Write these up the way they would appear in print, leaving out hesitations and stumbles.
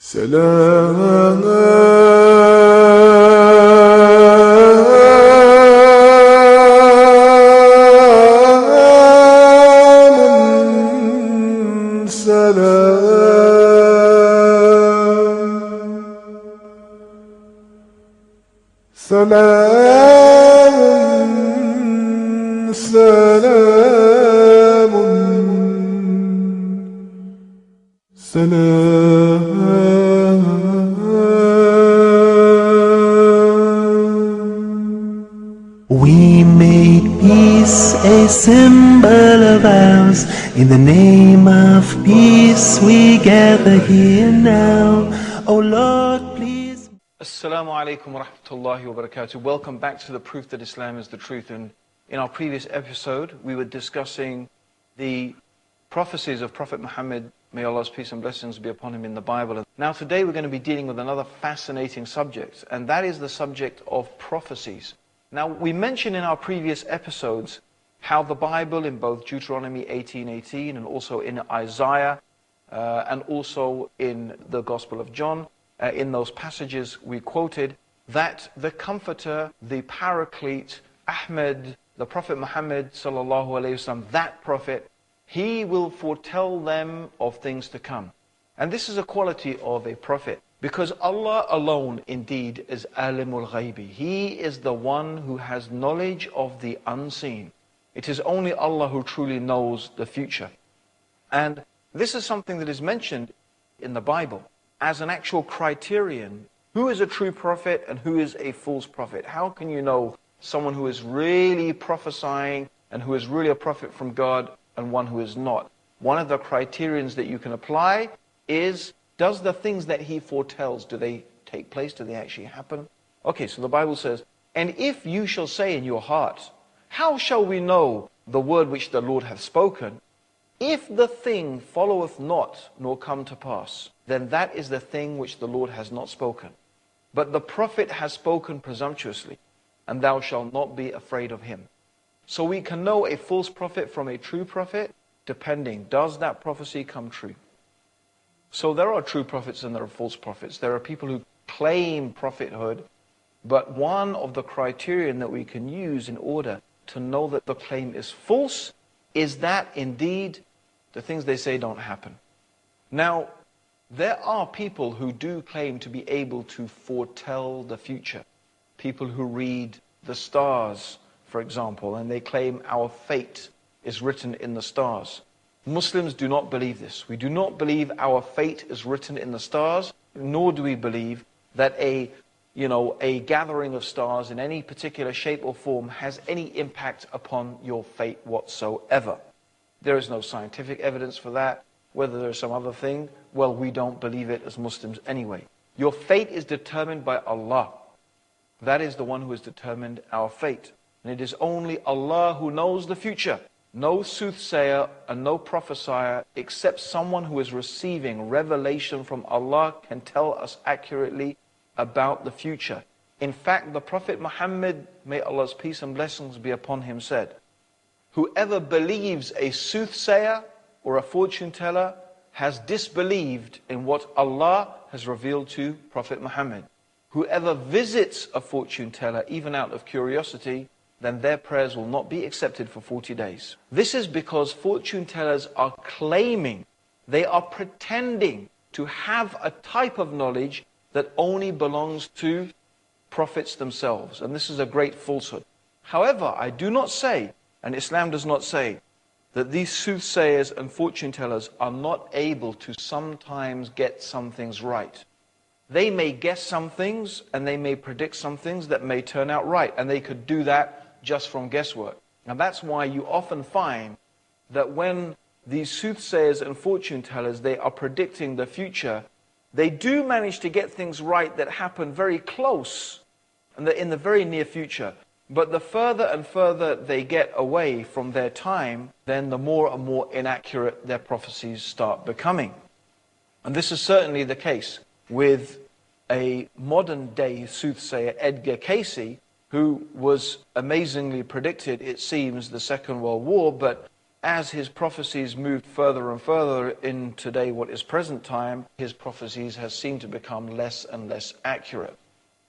سلام سلام سلام سلام We make peace a symbol of ours. In the name of peace we gather here now. Oh Lord, please. Assalamu alaikum wa rahmatullahi wa barakatuh. Welcome back to the proof that Islam is the truth. And in our previous episode, we were discussing the prophecies of Prophet Muhammad, may Allah's peace and blessings be upon him, in the Bible. Now today we're going to be dealing with another fascinating subject, and that is the subject of prophecies. Now we mentioned in our previous episodes how the Bible, in both Deuteronomy 18:18 and also in Isaiah and also in the Gospel of John, in those passages we quoted, that the Comforter, the Paraclete, Ahmed, the Prophet Muhammad sallallahu alaihi wasallam, that Prophet, he will foretell them of things to come. And this is a quality of a prophet, because Allah alone indeed is alimul ghaibi. He is the one who has knowledge of the unseen. It is only Allah who truly knows the future. And this is something that is mentioned in the Bible as an actual criterion. Who is a true prophet and who is a false prophet? How can you know someone who is really prophesying and who is really a prophet from God and one who is not? One of the criterions that you can apply is, does the things that he foretells, do they take place? Do they actually happen? Okay, so the Bible says, and if you shall say in your heart, how shall we know the word which the Lord hath spoken? If the thing followeth not, nor come to pass, then that is the thing which the Lord has not spoken. But the prophet has spoken presumptuously, and thou shalt not be afraid of him. So we can know a false prophet from a true prophet, depending, does that prophecy come true? So there are true prophets and there are false prophets. There are people who claim prophethood, but one of the criterion that we can use in order to know that the claim is false is that indeed the things they say don't happen. Now, there are people who do claim to be able to foretell the future. People who read the stars, for example, and they claim our fate is written in the stars. Muslims do not believe this. We do not believe our fate is written in the stars, nor do we believe that a gathering of stars in any particular shape or form has any impact upon your fate whatsoever. There is no scientific evidence for that. Whether there's some other thing, well, we don't believe it as Muslims anyway. Your fate is determined by Allah. That is the one who has determined our fate. And it is only Allah who knows the future. No soothsayer and no prophesier, except someone who is receiving revelation from Allah, can tell us accurately about the future. In fact, the Prophet Muhammad, may Allah's peace and blessings be upon him, said, whoever believes a soothsayer or a fortune teller has disbelieved in what Allah has revealed to Prophet Muhammad. Whoever visits a fortune teller, even out of curiosity, then their prayers will not be accepted for 40 days. This is because fortune tellers are claiming, they are pretending to have a type of knowledge that only belongs to prophets themselves. And this is a great falsehood. However, I do not say, and Islam does not say, that these soothsayers and fortune tellers are not able to sometimes get some things right. They may guess some things and they may predict some things that may turn out right, and they could do that just from guesswork. And that's why you often find that when these soothsayers and fortune tellers, they are predicting the future, they do manage to get things right that happen very close and in the very near future. But the further and further they get away from their time, then the more and more inaccurate their prophecies start becoming. And this is certainly the case with a modern day soothsayer, Edgar Cayce, who was amazingly predicted, it seems, the Second World War, but as his prophecies moved further and further in today, what is present time, his prophecies have seemed to become less and less accurate.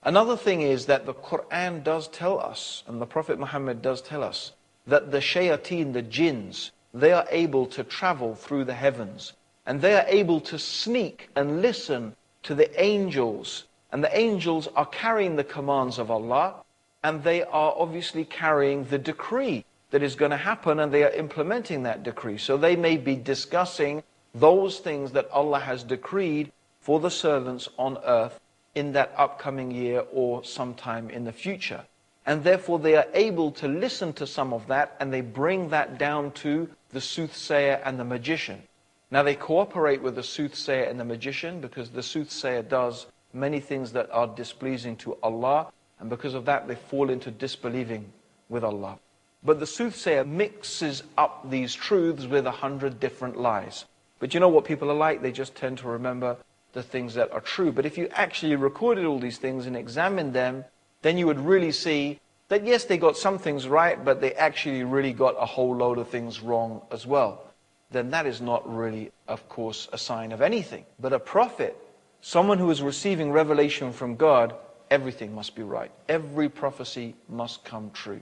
Another thing is that the Quran does tell us, and the Prophet Muhammad does tell us, that the shayateen, the jinns, they are able to travel through the heavens, and they are able to sneak and listen to the angels, and the angels are carrying the commands of Allah, and they are obviously carrying the decree that is going to happen, and they are implementing that decree. So they may be discussing those things that Allah has decreed for the servants on earth in that upcoming year or sometime in the future. And therefore they are able to listen to some of that, and they bring that down to the soothsayer and the magician. Now they cooperate with the soothsayer and the magician because the soothsayer does many things that are displeasing to Allah, and because of that they fall into disbelieving with Allah. But the soothsayer mixes up these truths with 100 different lies. But you know what people are like? They just tend to remember the things that are true. But if you actually recorded all these things and examined them, then you would really see that yes, they got some things right, but they actually really got a whole load of things wrong as well. Then that is not really, of course, a sign of anything. But a prophet, someone who is receiving revelation from God, everything must be right. Every prophecy must come true.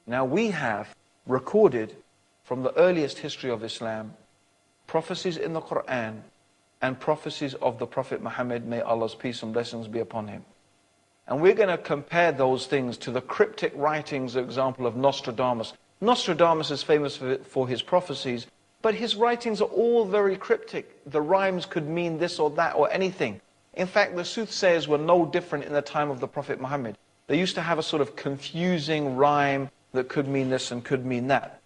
Now we have recorded from the earliest history of Islam prophecies in the Quran and prophecies of the Prophet Muhammad, may Allah's peace and blessings be upon him. And we're going to compare those things to the cryptic writings, for example, of Nostradamus. Nostradamus is famous for his prophecies, but his writings are all very cryptic. The rhymes could mean this or that or anything. In fact, the soothsayers were no different in the time of the Prophet Muhammad. They used to have a sort of confusing rhyme that could mean this and could mean that.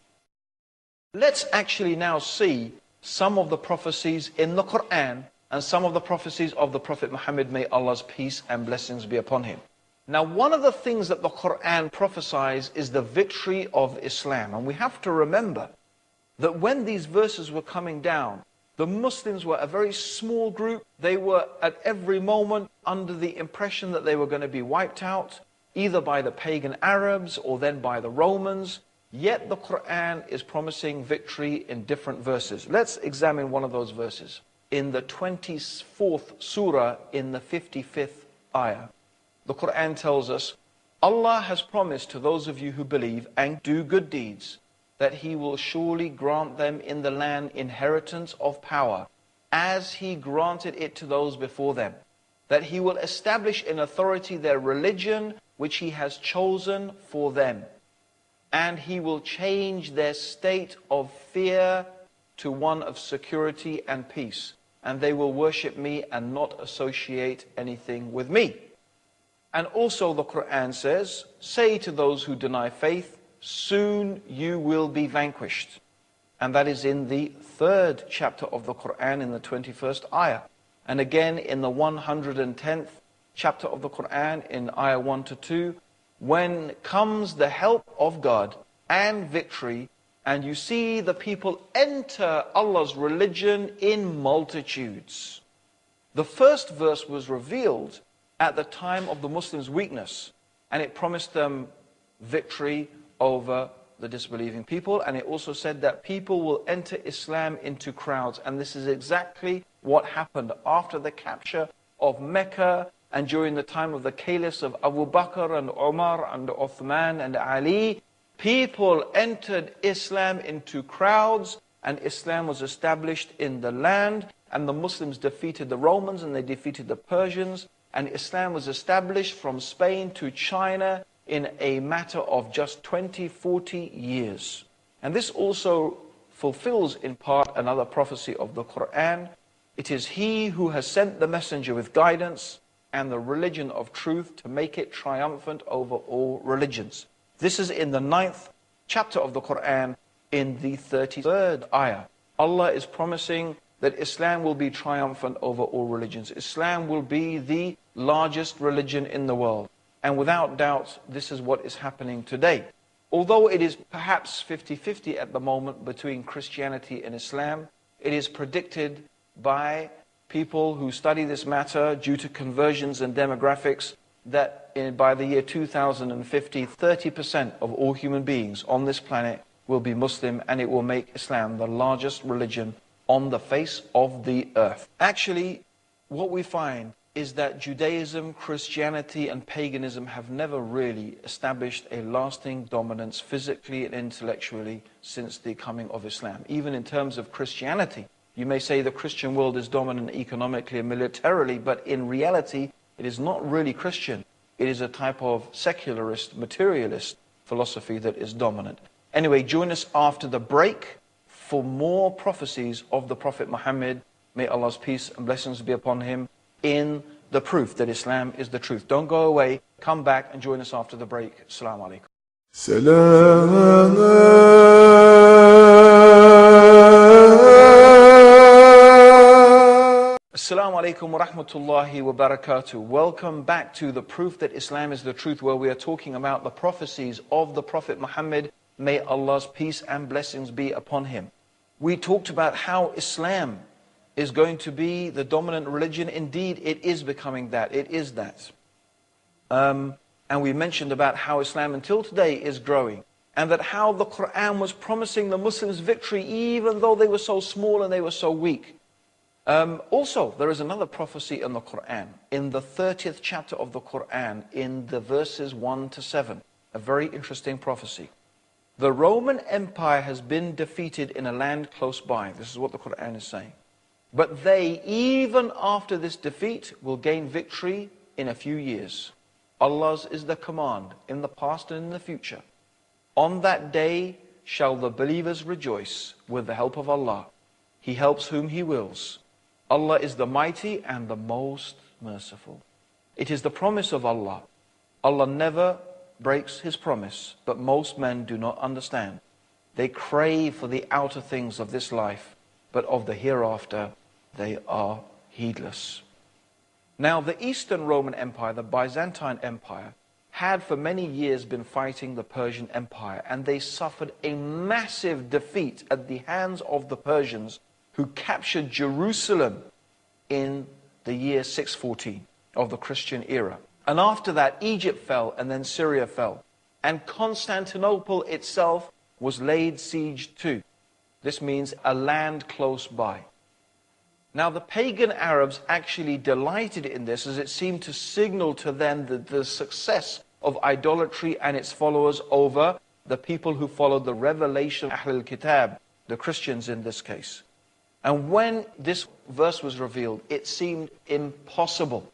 Let's actually now see some of the prophecies in the Quran and some of the prophecies of the Prophet Muhammad, may Allah's peace and blessings be upon him. Now, one of the things that the Quran prophesies is the victory of Islam. And we have to remember that when these verses were coming down, the Muslims were a very small group. They were at every moment under the impression that they were going to be wiped out, either by the pagan Arabs or then by the Romans. Yet the Quran is promising victory in different verses. Let's examine one of those verses. In the 24th surah, in the 55th ayah, the Quran tells us, Allah has promised to those of you who believe and do good deeds that He will surely grant them in the land inheritance of power, as He granted it to those before them, that He will establish in authority their religion which He has chosen for them, and He will change their state of fear to one of security and peace, and they will worship me and not associate anything with me. And also the Quran says, say to those who deny faith, soon you will be vanquished. And that is in the 3rd chapter of the Quran, in the 21st ayah. And again in the 110th chapter of the Quran, in ayah 1 to 2, when comes the help of God and victory, and you see the people enter Allah's religion in multitudes. The first verse was revealed at the time of the Muslims' weakness, and it promised them victory over the disbelieving people, and it also said that people will enter Islam into crowds. And this is exactly what happened after the capture of Mecca and during the time of the caliphs of Abu Bakr and Umar and Uthman and Ali. People entered Islam into crowds, and Islam was established in the land, and the Muslims defeated the Romans and they defeated the Persians, and Islam was established from Spain to China in a matter of just 20-40 years. And this also fulfills in part another prophecy of the Quran. It is He who has sent the messenger with guidance and the religion of truth to make it triumphant over all religions. This is in the 9th chapter of the Quran, in the 33rd ayah. Allah is promising that Islam will be triumphant over all religions. Islam will be the largest religion in the world. And without doubt, this is what is happening today. Although it is perhaps 50-50 at the moment between Christianity and Islam, it is predicted by people who study this matter due to conversions and demographics that by the year 2050, 30% of all human beings on this planet will be Muslim, and it will make Islam the largest religion on the face of the earth. Actually, what we find is that Judaism, Christianity, and paganism have never really established a lasting dominance physically and intellectually since the coming of Islam. Even in terms of Christianity, you may say the Christian world is dominant economically and militarily, but in reality, it is not really Christian. It is a type of secularist, materialist philosophy that is dominant. Anyway, join us after the break for more prophecies of the Prophet Muhammad, may Allah's peace and blessings be upon him, in the proof that Islam is the truth. Don't go away. Come back and join us after the break. Assalamu alaikum. سلام Assalamu alaikum wa rahmatullahi wa barakatuh. Welcome back to the proof that Islam is the truth, where we are talking about the prophecies of the Prophet Muhammad. May Allah's peace and blessings be upon him. We talked about how Islam is going to be the dominant religion. Indeed, it is becoming that. It is that. And we mentioned about how Islam until today is growing, and that how the Quran was promising the Muslims victory even though they were so small and they were so weak. Also, there is another prophecy in the Quran, in the 30th chapter of the Quran, in the verses 1 to 7. A very interesting prophecy. The Roman Empire has been defeated in a land close by. This is what the Quran is saying. But they, even after this defeat, will gain victory in a few years. Allah's is the command in the past and in the future. On that day shall the believers rejoice with the help of Allah. He helps whom He wills. Allah is the mighty and the most merciful. It is the promise of Allah. Allah never breaks His promise, but most men do not understand. They crave for the outer things of this life, but of the hereafter they are heedless. Now, the Eastern Roman Empire, the Byzantine Empire, had for many years been fighting the Persian Empire, and they suffered a massive defeat at the hands of the Persians, who captured Jerusalem in the year 614 of the Christian era. And after that, Egypt fell, and then Syria fell. And Constantinople itself was laid siege to. This means a land close by. Now, the pagan Arabs actually delighted in this, as it seemed to signal to them the success of idolatry and its followers over the people who followed the revelation of Ahlul Kitab, the Christians in this case. And when this verse was revealed, it seemed impossible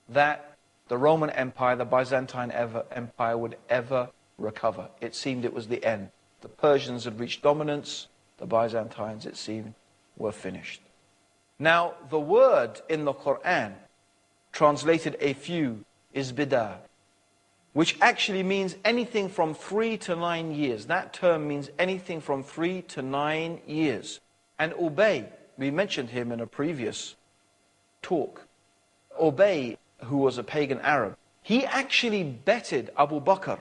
that the Roman Empire, the Byzantine Empire, would ever recover. It seemed it was the end. The Persians had reached dominance. The Byzantines, it seemed, were finished. Now, the word in the Quran, translated a few, is bidah, which actually means anything from 3 to 9 years. That term means anything from 3 to 9 years. And Ubay, we mentioned him in a previous talk. Ubay, who was a pagan Arab, he actually betted Abu Bakr,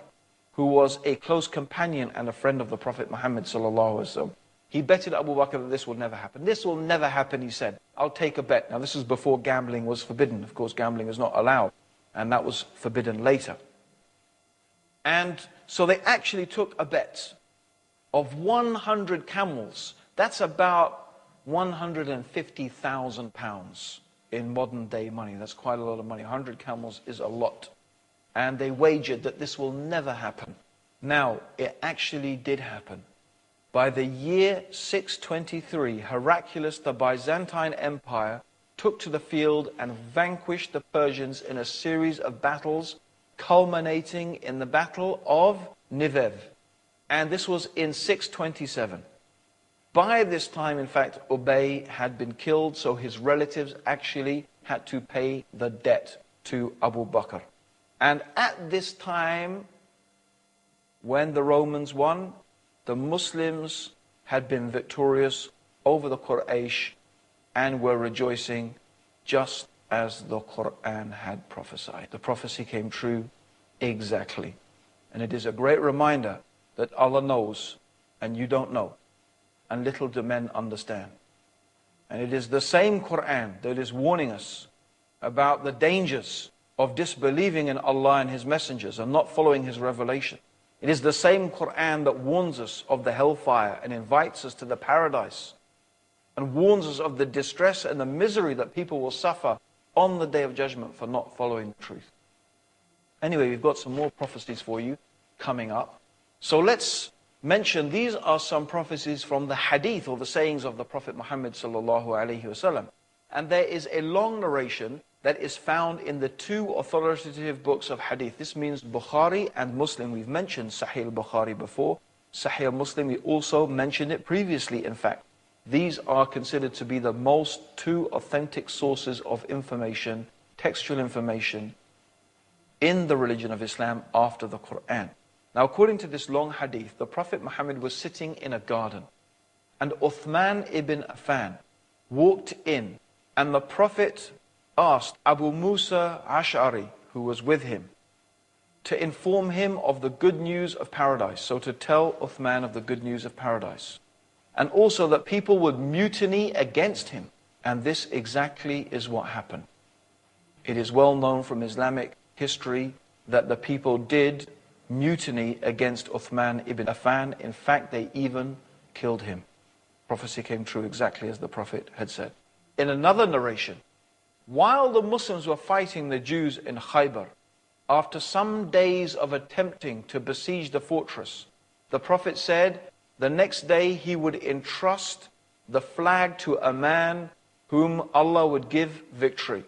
who was a close companion and a friend of the Prophet Muhammad sallallahu alaihi wasallam. He betted Abu Bakr that this will never happen. This will never happen, he said. I'll take a bet. Now, this is before gambling was forbidden. Of course, gambling is not allowed, and that was forbidden later. And so they actually took a bet of 100 camels. That's about 150,000 pounds in modern day money. That's quite a lot of money. 100 camels is a lot. And they wagered that this will never happen. Now, it actually did happen. By the year 623, Heraclius, the Byzantine Empire, took to the field and vanquished the Persians in a series of battles, culminating in the Battle of Nivev. And this was in 627. By this time, in fact, Ubay had been killed, so his relatives actually had to pay the debt to Abu Bakr. And at this time, when the Romans won, the Muslims had been victorious over the Quraysh and were rejoicing just as the Quran had prophesied. The prophecy came true exactly. And it is a great reminder that Allah knows and you don't know. And little do men understand. And it is the same Quran that is warning us about the dangers of disbelieving in Allah and His messengers and not following His revelation. It is the same Quran that warns us of the hellfire and invites us to the paradise, and warns us of the distress and the misery that people will suffer on the Day of Judgment for not following the truth. Anyway, we've got some more prophecies for you coming up. So let's mention, these are some prophecies from the hadith, or the sayings of the Prophet Muhammad sallallahu alaihi wasallam. And there is a long narration that is found in the two authoritative books of hadith. This means Bukhari and Muslim. We've mentioned Sahih Bukhari before. Sahih Muslim, we also mentioned it previously, in fact. These are considered to be the most two authentic sources of information, textual information, in the religion of Islam after the Quran. Now, according to this long hadith, the Prophet Muhammad was sitting in a garden, and Uthman ibn Affan walked in, and the Prophet asked Abu Musa Ash'ari, who was with him, to inform him of the good news of paradise. So to tell Uthman of the good news of paradise. And also that people would mutiny against him. And this exactly is what happened. It is well known from Islamic history that the people did mutiny against Uthman ibn Affan. In fact, they even killed him. Prophecy came true exactly as the Prophet had said. In another narration, while the Muslims were fighting the Jews in Khaybar, after some days of attempting to besiege the fortress, the Prophet said the next day he would entrust the flag to a man whom Allah would give victory.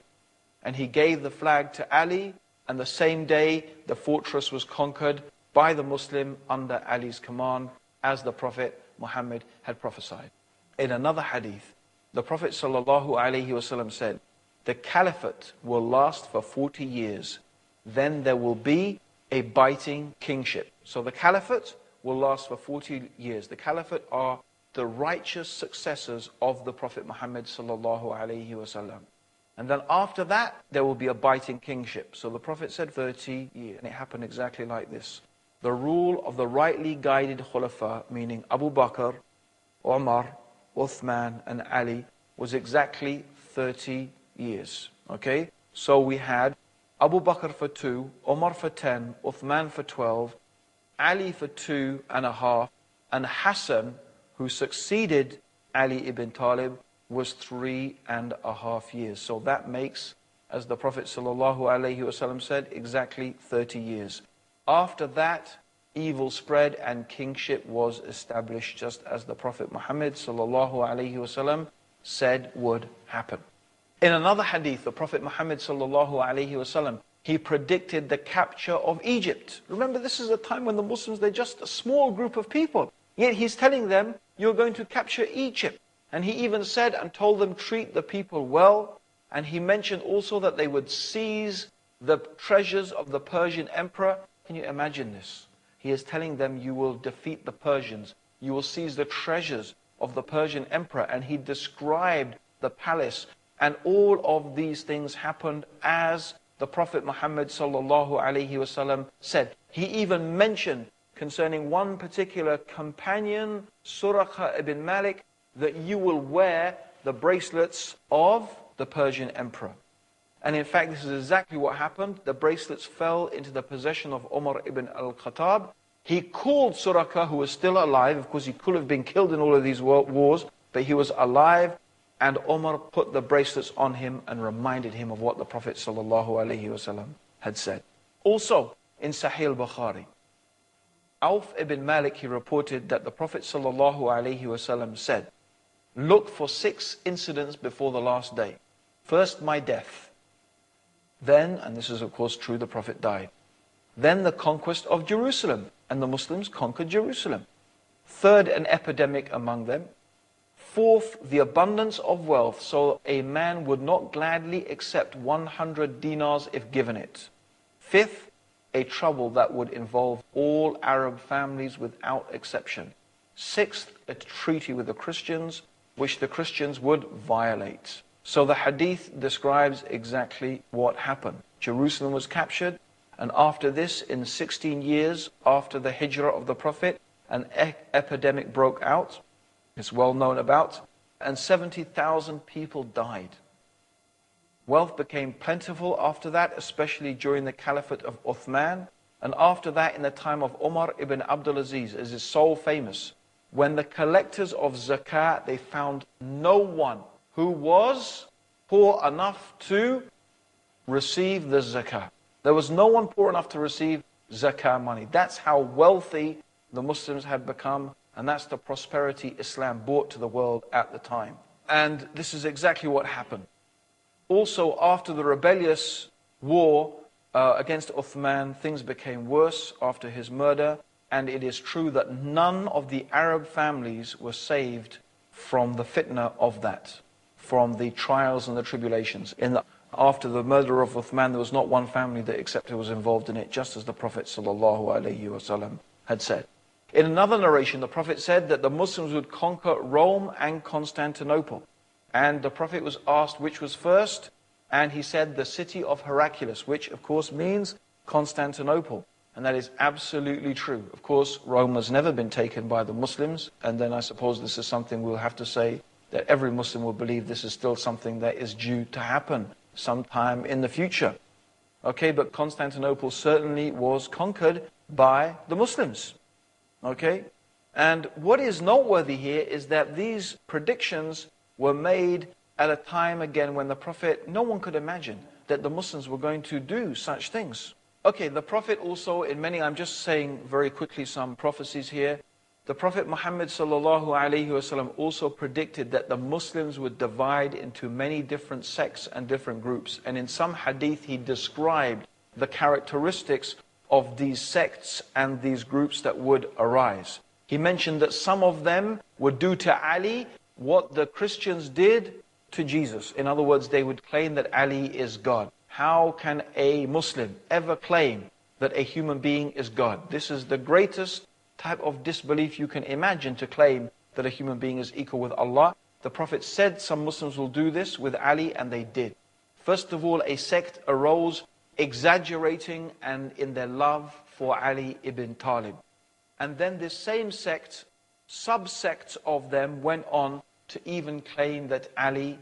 And he gave the flag to Ali, and the same day the fortress was conquered by the Muslim under Ali's command, as the Prophet Muhammad had prophesied. In another hadith, the Prophet ﷺ said, the caliphate will last for 40 years. Then there will be a biting kingship. So the caliphate will last for 40 years. The caliphate are the righteous successors of the Prophet Muhammad ﷺ. And then after that, there will be a biting kingship. So the Prophet said 30 years. And it happened exactly like this. The rule of the rightly guided khulafa, meaning Abu Bakr, Umar, Uthman and Ali, was exactly 30 years. Okay? So we had Abu Bakr for 2, Umar for 10, Uthman for 12, Ali for 2.5, and Hassan, who succeeded Ali ibn Talib, was 3.5 years. So that makes, as the Prophet ﷺ said, exactly 30 years. After that, evil spread and kingship was established, just as the Prophet Muhammad ﷺ said would happen. In another hadith, the Prophet Muhammad ﷺ, he predicted the capture of Egypt. Remember, this is a time when the Muslims, they're just a small group of people. Yet he's telling them, you're going to capture Egypt. And he even said and told them, treat the people well. And he mentioned also that they would seize the treasures of the Persian emperor. Can you imagine this? He is telling them, you will defeat the Persians. You will seize the treasures of the Persian emperor. And he described the palace. And all of these things happened as the Prophet Muhammad ﷺ said. He even mentioned concerning one particular companion, Suraqah ibn Malik, that you will wear the bracelets of the Persian emperor. And in fact, this is exactly what happened. The bracelets fell into the possession of Umar ibn al-Khattab. He called Suraqah, who was still alive. Of course, he could have been killed in all of these wars, but he was alive. And Umar put the bracelets on him and reminded him of what the Prophet ﷺ had said. Also, in Sahih Bukhari, Auf ibn Malik, he reported that the Prophet ﷺ said, look for 6 incidents before the last day. First, my death. Then, and this is of course true, the Prophet died. Then the conquest of Jerusalem, and the Muslims conquered Jerusalem. Third, an epidemic among them. Fourth, the abundance of wealth, so a man would not gladly accept 100 dinars if given it. Fifth, a trouble that would involve all Arab families without exception. Sixth, a treaty with the Christians, which the Christians would violate. So the hadith describes exactly what happened. Jerusalem was captured, and after this, in 16 years after the hijrah of the Prophet, an epidemic broke out. It's well known about, and 70,000 people died. Wealth became plentiful after that, especially during the caliphate of Uthman, And after that, in the time of Umar ibn Abdul Aziz, as is so famous, when the collectors of zakat, they found no one who was poor enough to receive the zakah. There was no one poor enough to receive zakah money. That's how wealthy the Muslims had become, and that's the prosperity Islam brought to the world at the time. And this is exactly what happened. Also, after the rebellious war against Uthman, things became worse after his murder, and it is true that none of the Arab families were saved from the fitna of that, from the trials and the tribulations. After the murder of Uthman, there was not one family that except who was involved in it, just as the Prophet ﷺ had said. In another narration, the Prophet said that the Muslims would conquer Rome and Constantinople. And the Prophet was asked which was first, and he said the city of Heraclius, which of course means Constantinople. And that is absolutely true. Of course, Rome has never been taken by the Muslims, and then I suppose this is something we'll have to say that every Muslim will believe this is still something that is due to happen sometime in the future. Okay, but Constantinople certainly was conquered by the Muslims. Okay, and what is noteworthy here is that these predictions were made at a time again when the Prophet, no one could imagine that the Muslims were going to do such things. Okay, the Prophet also, in many, I'm just saying very quickly some prophecies here. The Prophet Muhammad ﷺ also predicted that the Muslims would divide into many different sects and different groups. And in some hadith, he described the characteristics of these sects and these groups that would arise. He mentioned that some of them would do to Ali what the Christians did to Jesus. In other words, they would claim that Ali is God. How can a Muslim ever claim that a human being is God? This is the greatest type of disbelief you can imagine, to claim that a human being is equal with Allah. The Prophet said some Muslims will do this with Ali, and they did. First of all, a sect arose exaggerating and in their love for Ali ibn Talib. And then this same sect, subsects of them went on to even claim that Ali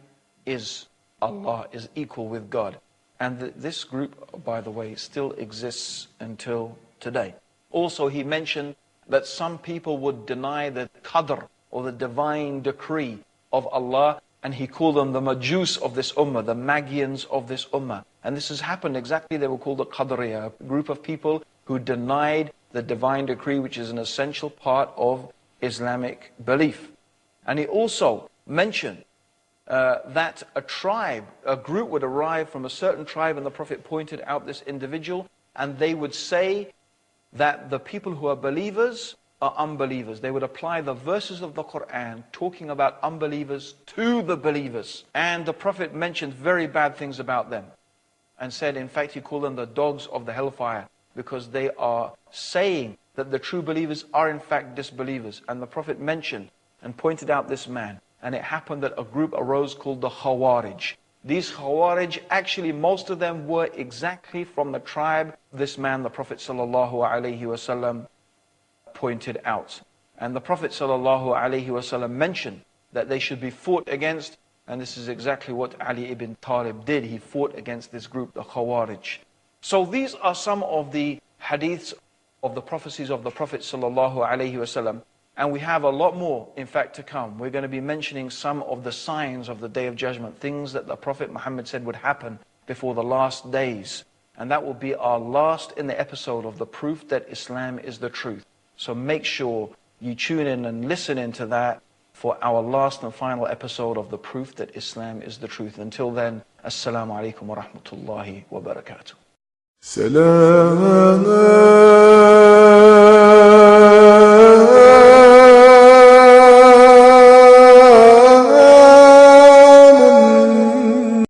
is Allah, is equal with God. And this group, by the way, still exists until today. Also, he mentioned that some people would deny the qadr, or the divine decree of Allah, and he called them the Majus of this ummah, the Magians of this ummah. And this has happened exactly, they were called the Qadriya, a group of people who denied the divine decree, which is an essential part of Islamic belief. And he also mentioned that a group would arrive from a certain tribe, and the Prophet pointed out this individual, and they would say that the people who are believers are unbelievers. They would apply the verses of the Quran talking about unbelievers to the believers. And the Prophet mentioned very bad things about them, and said, in fact, he called them the dogs of the hellfire, because they are saying that the true believers are in fact disbelievers. And the Prophet mentioned and pointed out this man. And it happened that a group arose called the Khawarij. These Khawarij, actually most of them were exactly from the tribe this man, the Prophet ﷺ, pointed out. And the Prophet ﷺ mentioned that they should be fought against, and this is exactly what Ali ibn Talib did. He fought against this group, the Khawarij. So these are some of the hadiths of the prophecies of the Prophet ﷺ. And we have a lot more, in fact, to come. We're going to be mentioning some of the signs of the Day of Judgment, things that the Prophet Muhammad said would happen before the last days. And that will be our last in the episode of the proof that Islam is the truth. So make sure you tune in and listen into that for our last and final episode of the proof that Islam is the truth. Until then, Assalamu alaikum wa rahmatullahi wa barakatuh. سلام